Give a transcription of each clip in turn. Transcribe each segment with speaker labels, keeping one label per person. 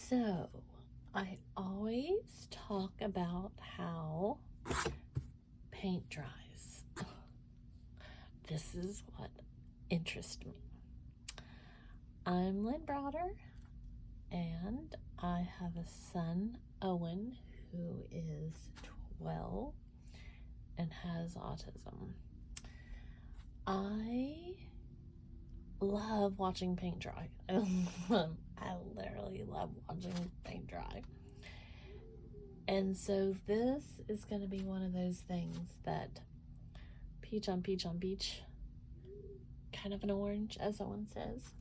Speaker 1: So, I always talk about how paint dries. This is what interests me. I'm Lynn Browder, and I have a son, Owen, who is 12 and has autism. I love watching paint dry. I literally love watching paint dry. And so this is going to be one of those things that peach on peach on peach, kind of an orange, as Owen says.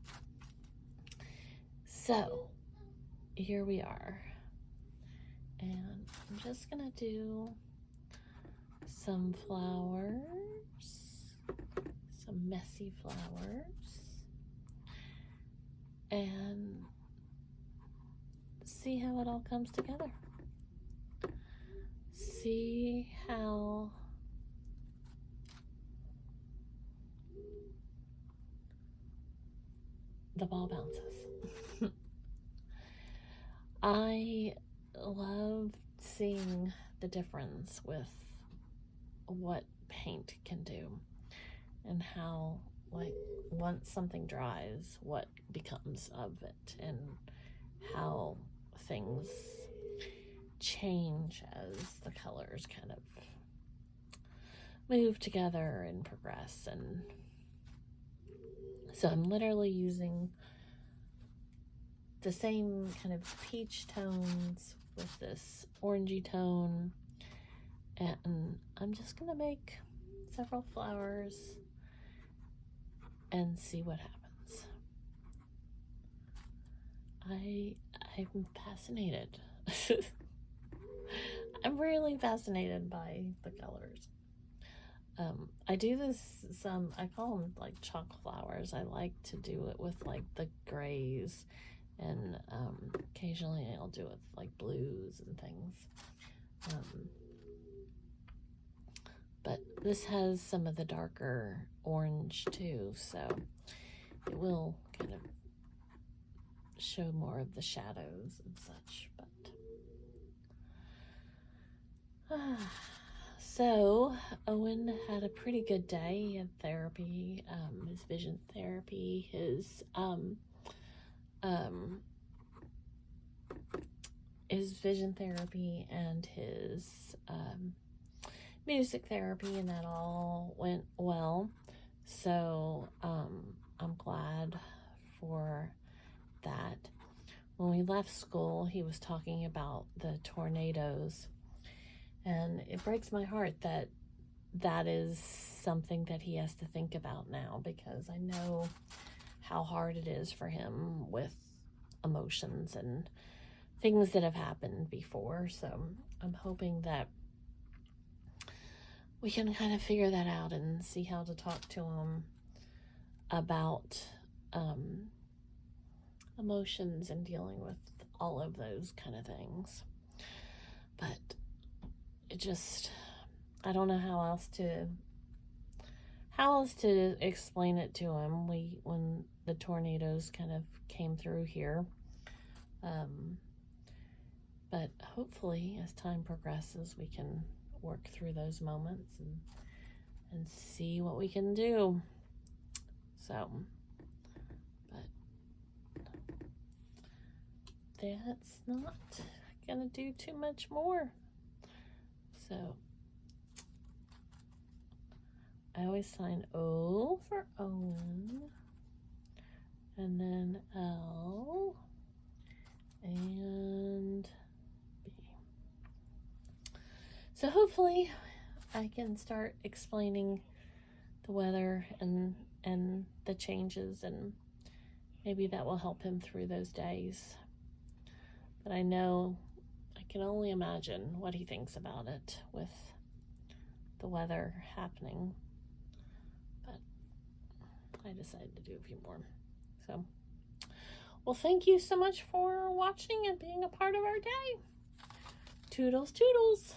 Speaker 1: So here we are. And I'm just going to do some flowers, some messy flowers, and see how it all comes together. See how the ball bounces. I love seeing the difference with what paint can do and how, like, once something dries, what becomes of it and how things change as the colors kind of move together and progress. And so I'm literally using the same kind of peach tones with this orangey tone, and I'm just gonna make several flowers and see what happens. I'm fascinated. I'm really fascinated by the colors. I do this I call them like chalk flowers. I like to do it with like the grays, and occasionally I'll do it with like blues and things. But this has some of the darker orange too, so it will kind of show more of the shadows and such. But so Owen had a pretty good day. He had therapy, his vision therapy, his vision therapy, and his music therapy, and that all went well. So I'm glad for that. When we left school, he was talking about the tornadoes, and it breaks my heart that that is something that he has to think about now, because I know how hard it is for him with emotions and things that have happened before. So I'm hoping that we can kind of figure that out and see how to talk to him about emotions and dealing with all of those kind of things. But it just, I don't know how else to explain it to him. When the tornadoes kind of came through here, but hopefully as time progresses we can work through those moments and see what we can do. So, but that's not gonna do too much more. So I always sign O for Owen, and then L and B. So hopefully I can start explaining the weather and the changes, and maybe that will help him through those days. But I know, I can only imagine what he thinks about it with the weather happening. But I decided to do a few more. So, well, thank you so much for watching and being a part of our day. Toodles, toodles.